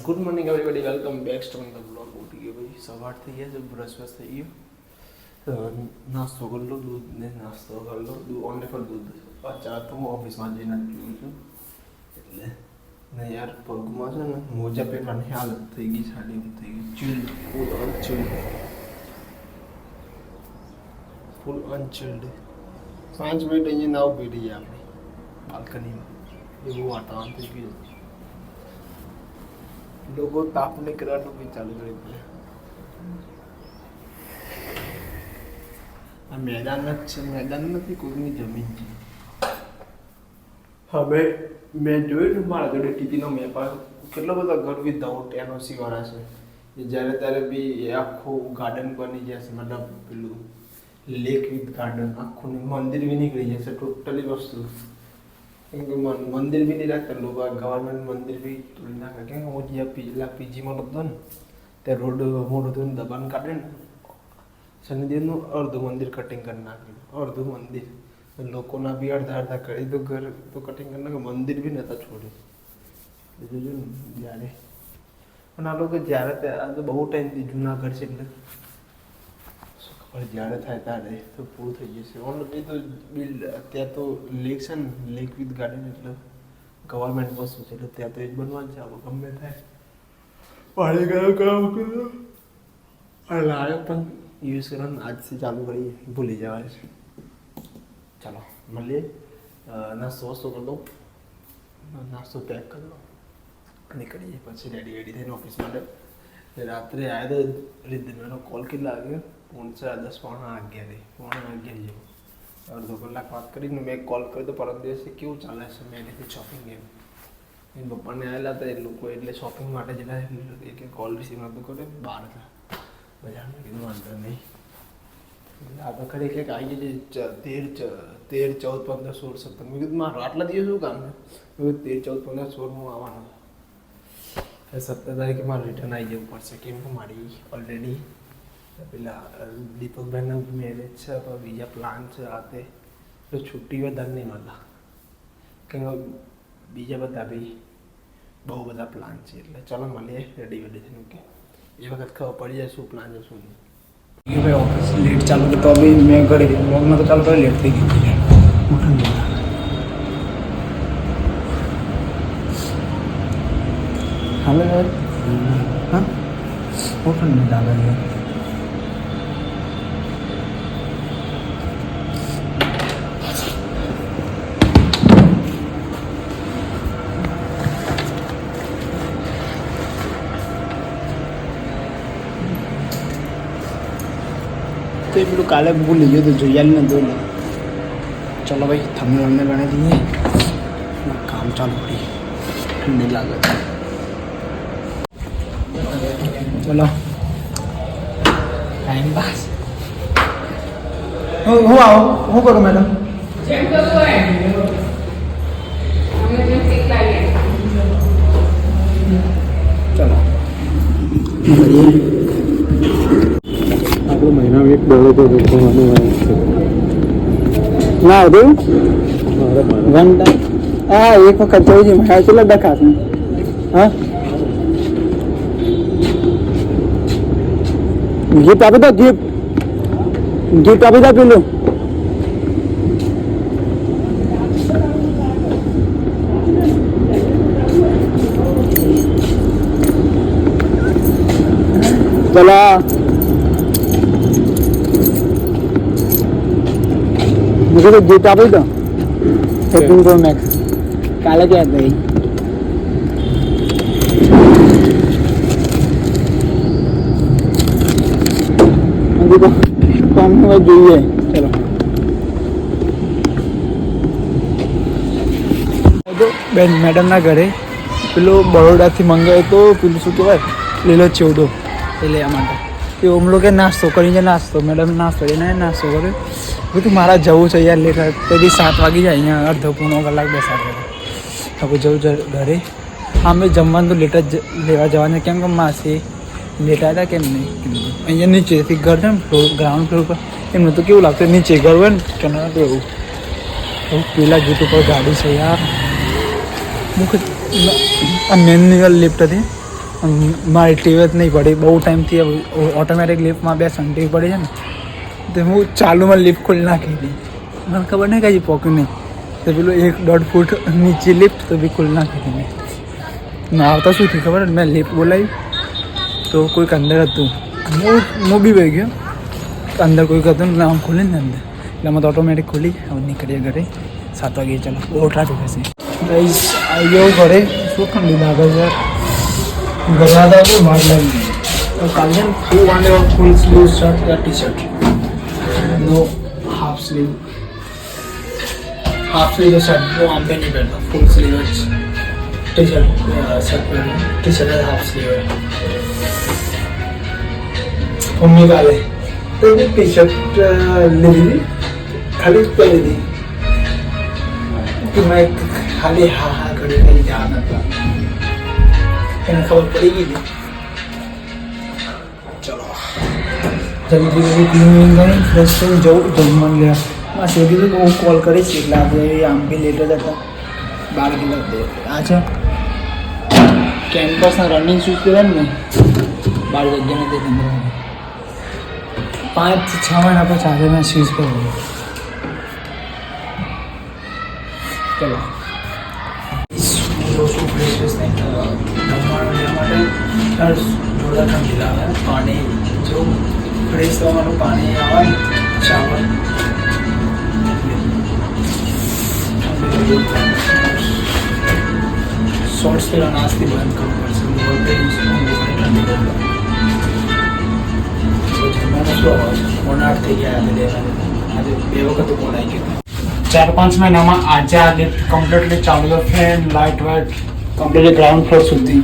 Good morning everybody, welcome back to the blog. ઉઠી ગયો ભાઈ, સવાર થઈ ગયા છે, બ્રશ વશ થઈ ગયો, નાસ્તો કરી લો, દૂધ ને નાસ્તો કરી લો, ઓનલી ફોર દૂધ. ચા તો હું ઓફિસમાં જઈને પીવું છું એટલે ને યાર પગમાં છે ને મોજા પહેરવાની હાલત થઈ ગઈ, સાડી થઈ ગઈ, ચિલ્ડ, ફૂલ અનચિલ્ડ. 5 મિનિટ અહીંયા નાવ બેઠી આપણે બાલ્કનીમાં, એવું વાતાવરણ થઈ ગયું. લોકો તાપ નીકળવાનું બી ચાલુ કરી દે. આ મેદાન જ છે, મેદાન નથી, કોઈની જમીન છે. હવે મેં જોયું ને મારા જોડે ટીપીનો મેપ આવ્યો, કેટલો બધો ઘર વિધાઉટ એનઓસી વાળા છે. જ્યારે ત્યારે બી એ આખું ગાર્ડન બની જશે, મતલબ પેલું લેક વિથ ગાર્ડન, આખું મંદિર બી નીકળી જશે, ટોટલી વસ્તુ. કેમ કે મંદિર બી નહીં રાખતા લોકો, ગવર્મેન્ટ મંદિર બી તોડી નાખે. કેમ કે હું જ્યાં પેલા પીજીમાં નહોતો ને ત્યાં રોડ મોટું થયું દબાણ કાઢે ને, શનિદેવનું અડધું મંદિર કટિંગ કરી નાખ્યું, અડધું મંદિર લોકોના બી અડધા કરી તો ઘર તો કટિંગ કરી નાખ્યું, મંદિર બી નહોતા છોડ્યું. બીજું જો ને જ્યારે પણ આ લોકો જ્યારે આ તો બહુ ટાઈમથી જૂના ઘર છે એટલે જ્યારે થાય ત્યારે તો પૂરું થઈ જશે. ઓલરેડી તો બિલ્ડ ત્યાં તો લેક છે ને, લેક વિથ ગાર્ડન, એટલે ગવર્મેન્ટ વસ્તુ છે એટલે ત્યાં તો એ જ બનવાનું છે. આપણે ગમે થાય પાણી ગયો એટલે આવ્યો પણ યુઝ કરવાનું આજથી ચાલુ કરીએ, ભૂલી જવાય છે. ચાલો મળીએ, નાસ્તો વસ્તુ કરી દઉં, નાસ્તો પેક કરી દઉં, નીકળીએ પછી રેડી થઈને ઓફિસ માટે. રાત્રે આવ્યો તો રીતનો કોલ કેટલા આવ્યો, 10:30 પોણા 11 જેવું, અડધો કલાક વાત કરીને મેં કોલ કર્યો તો પરમ દિવસે કેવું ચાલે છે મેં એની શોપિંગ એમ પપ્પાને આવેલા હતા એ લોકો, એટલે શોપિંગ માટે જ કે કોલ રિસીવ નહોતું કરે, બહાર હતા બજારમાં. કીધું વાંધો નહીં, આ તો ખરી કંઈક આવી જાય 13, 14, 15, 16, 17. મેં કીધું મારું આટલા દિવસ શું કામ છે? 13, 14, 15, 16 હું આવવાનો. 17 તારીખે મારે રિટર્ન આવી જવું પડશે, કેમ કે મારી ઓલરેડી પેલા દીપકભાઈના મેરેજ છે, તો બીજા પ્લાન છે આ તે, તો છુટ્ટી વધારે નહીં મળતા. કેમ કે બીજા બધા બી બહુ બધા પ્લાન છે. એટલે ચાલો મળીએ રેડી થઈને. ઓકે, એ વખત ખબર પડી જાય શું પ્લાન છે શું નહીં. ભાઈ ઓફિસ લેટ ચાલુ તો બી મેં ઘરે વ્લોગમાં તો ચાલુ કરી લેટ થઈ ગયું. હાલો હા, બહુ ઠંડી લાગે છે. તો એ પેલું કાલે ભૂલી ગયો તો જોઈ ને દોલે. ચલો ભાઈ, થંબનેલ ગણી દઈએ, કામ ચાલુ કરીએ, ઠંડી લાગે છે. ચલો ટાઈમ પાસ. હું આવો, હું કરું મેડમ? ચલો આપણો મહિના એક ડોળો તો ના હતું વન ટાઈમ. હા, એક વખત જોઈ છે મારા કેટલા ડખાશ ને. હા, ગિફ્ટ આપી દો, ગિફ્ટ આપી દો પેલું. ચલો मुझे तो गीत आप ही दो 15 Pro Max काले क्या गई अभी तो कम में જોઈએ. ચલો બેન મેડમના ઘરે પેલું બરોડાથી મંગાવ્યો તો પેલું શું કહેવાય લીલો ચેવડો, એ લેવા માટે. એ ઓમ લોકો નાસ્તો કરીને નાસ્તો મેડમ નાસ્તો લઈને નાસ્તો કર્યો. બધું મારા જવું છે યાર, લેટ તો બી 7 વાગી જાય, અહીંયા અડધો પોણો કલાક બેસાડે. હવે જવું ઘરે. હા, મેં જમવાનું તો લેટ જ લેવા જવાનું, કેમ કે માસી લેટ આવ્યા કેમ નહીં. અહીંયા નીચેથી ઘર છે ને ફ્લોર, ગ્રાઉન્ડ ફ્લોર પર, એમને તો કેવું લાગતું નીચે ઘર હોય ને કે ના તો એવું. પેલા ગેટ ઉપર ગાડી છે યાર. આ મેનની લિફ્ટ હતી, મારી ટીવી જ નહીં પડી બહુ ટાઈમથી ઓટોમેટિક લિફ્ટમાં બે ટીવી પડી છે ને તો હું ચાલુમાં લિફ્ટ ખોલી નાખી હતી મને ખબર નહીં કઈ પોકી નહીં તો પેલું 1-1.5 ફૂટ નીચે લિફ્ટ તો બી ખોલી નાખી હતી મેં આવતા શું થયું ખબર મેં લિફ્ટ બોલાવી તો કોઈક અંદર હતું હું બી વહી ગયો અંદર કોઈક હતું ને આમ ખોલી ને અંદર એટલે અમે તો ઓટોમેટિક ખોલી હવે નીકળીએ ઘરે 7 વાગે ચાલો બહુ ટ્રાફિક હશે ગાઈસ આવી ગયો ઘરે શું ઠંડી લાગે છે ઘરે હતા બહુ વાર લાગી કાલે ફૂલ સ્લીવ શર્ટ યા ટી શર્ટ નો હાફ સ્લીવ શર્ટ નો આમ पे नहीं पहनता full sleeve T shirt shirt T shirt half sleeve है मम्मी काले तो भी टी शर्ट ले ली खाली पहले दी कि मैं खाली हाँ करे नहीं जाना था એને ખબર પડી ગઈ હતી ચલો જલ્દી ક્લીન કરી ફ્રેશ થઈ જમવાનું લેવા માસી કીધું કે હું કોલ કરીશ એટલે આપણે આમ બી લેટ જ હતા 12 કલાક આ છે કેમ્પસના રનિંગ શૂઝ પહેર્યા ને 12 જગ્યાને તે 5-6 મહિના પછી આજે મેં શૂઝ પહેર્યું ચલો શું ફ્રેશ નહીં જમવાનું લેવા માટે જોરદાર ઠંડી લાગે પાણી જો ફ્રેશ થવાનું પાણી આવે શાવર શોર્ટ્સ પેલા નાસ્તી બંધ કરવું પડશે જમવાનું શું આવે 9 થઈ ગયા આજે 2 વખત કોણ આવી ગયું 4-5 મહિનામાં આજે આ લિફ્ટ કમ્પ્લીટલી ચાલુ છે fan light white completely ground floor સુધી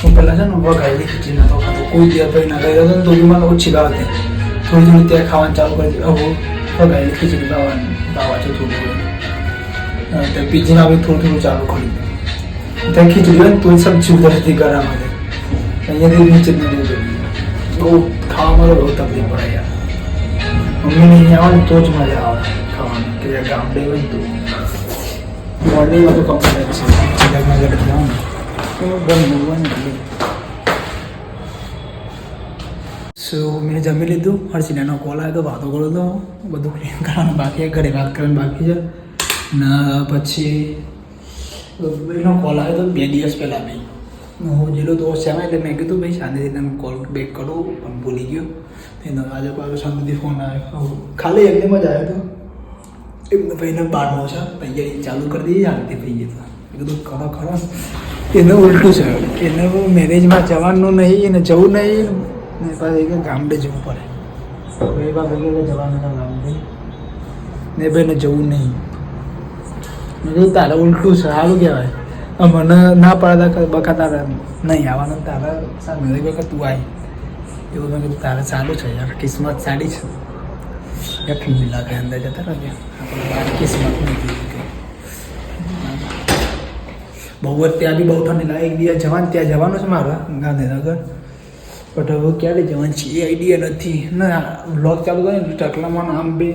હું પહેલાં છે ને વઘારેલી ખીચડી નતો ખાતો કોઈ દિવસ ભાઈ ના ખાઈ રહ્યો તો બી મને ઓછી ભાવતી થોડી થોડી ત્યાં ખાવાનું ચાલુ કરી દીધું હવે વઘારેલી ખીચડી ભાવા છે થોડું તો પીજીમાં બી થોડું થોડું ચાલુ કરી દીધું ત્યાં ખીચડી હોય ને તો સબ્જી ઉતરતી ગરામાં અહીંયાથી નીચે જ નથી જોઈએ બહુ ખાવામાં તો બહુ તકલીફ પડે યાર મમ્મીને અહીંયા આવે ને તો જ મજા આવે ખાવાની કે ગામડે હોય ને તો મોર્નિંગમાં તો કમ્પ્લીટ છે જગના ઘરે જાઉં ને તો ગમે હોય ને એટલે સો મેં જમી લીધું હર્ષિનાનો કોલ આવ્યો તો વાતો કર્યો તો બધું ક્લીન કરવાનું બાકી ઘરે વાત કરવાનું બાકી છે ને પછી એનો કોલ આવ્યો તો 2 દિવસ પહેલાં બી હું જેલો દોસ્ત છે એટલે મેં કીધું ભાઈ શાંતિથી તને કોલ બેક કરું પણ ભૂલી ગયો એનો આજે પાછો શાંતિથી ફોન આવ્યો ખાલી એકદમ જ આવ્યો હતો એમને ભાઈને બારનો છે તૈયારી ચાલુ કરી દઈએ શાંતિ થઈ ગઈ તો એ કીધું ખરો એને ઉલટું છે એને મેરેજમાં જવાનું નહીં એને જવું નહીં ને પાછું કે ગામડે જવું પડે ભાઈ બાપા કે જવાનું હતા ગામડે ને ભાઈને જવું નહીં મેં કીધું તારે ઉલટું છે સારું કહેવાય મને ના પડતા બકા તારે નહીં આવવાનું તારે સારું વખત તું આવી એવું મેં કીધું તારે સારું છે યાર કિસ્મત સારી છે યાર ઠંડી લાગે અંદર જતા રહે આપણે બહાર કિસ્મત નથી બહુ જ ત્યાં બી બહુ ઠંડી લાગે એક દિવસ જવાનું ત્યાં જવાનું છે મારા ગાંધીનગર બટ હવે ક્યારે જવાનું છે એ આઈડિયા નથી ના બ્લોગ ચાલુ કરે ને ટકલામાં આમ બી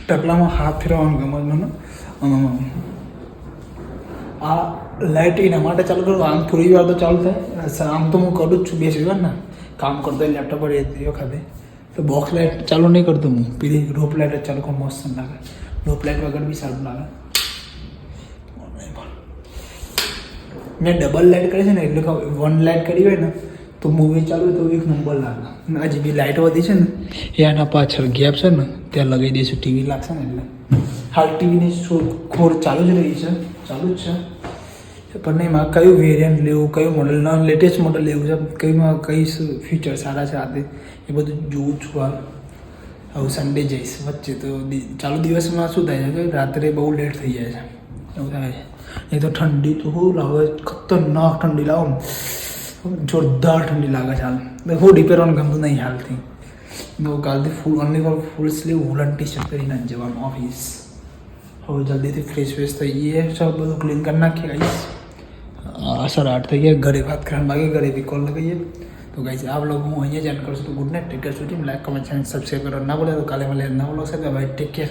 ટકલામાં હાથ ફેરવવાનું ગમે મને આ લાઇટ એના માટે ચાલુ કરું આમ થોડી વાર તો ચાલુ થાય આમ તો હું કરું જ છું 2 સેકન્ડ ને કામ કરતો લેપટોપ પર એ વખતે તો બોક્સ લાઇટ ચાલુ નહીં કરતો હું પેલી રોપ લાઇટ જ ચાલુ કરું મસ્ત લાગે રોપ લાઇટ વગર બી સારું લાગે મેં ડબલ લાઇટ કરી છે ને એટલે 1 લાઇટ કરી હોય ને તો મૂવી ચાલુ હોય તો 1 નંબર લાગે હજી બી લાઇટ વધી છે ને એના પાછળ ગેપ છે ને ત્યાં લગાવી દઈશું ટીવી લાગશે ને એટલે હાલ ટીવીની ખોર ચાલુ જ રહી છે ચાલુ જ છે પણ એમાં કયું વેરિયન્ટ લેવું કયું મોડલ લેટેસ્ટ મોડલ લેવું છે કઈમાં કઈ ફીચર સારા છે આતે એ બધું જોઉં છું હાલ હવે સન્ડે જઈશ વચ્ચે તો ચાલુ દિવસમાં શું થાય છે કે રાત્રે બહુ લેટ થઈ જાય છે એવું થાય છે એ તો ઠંડી તો શું લાગે ખતરનાક ઠંડી લાવો જોરદાર ઠંડી લાગે છે હાલ હું રિપેરવાનું ગમતું નહીં હાલથી કાલથી ફૂલ સ્લીવ વૂલન ટી શર્ટ કરીને જવાનું ઓફિસ હવે જલ્દીથી ફ્રેશ થઈ ગઈએ સબ બધું ક્લીન કરી નાખીએ ગાઈસ 8:30 થઈ ગયા ઘરે વાત કરવાનું બાકી ઘરે બી કોલ લગાવીએ તો ગાઈસ આ વ્લોગ હું અહીંયા જ એન્ડ કરું છું તો ગુડ નાઇટ ટેક કેર સુધી લાઈક કમેન્ટ ચેનલ સબસ્ક્રાઈબ કરો ના બોલે તો કાલે મળે ના બોલો સાહેબ ભાઈ ટેક કેર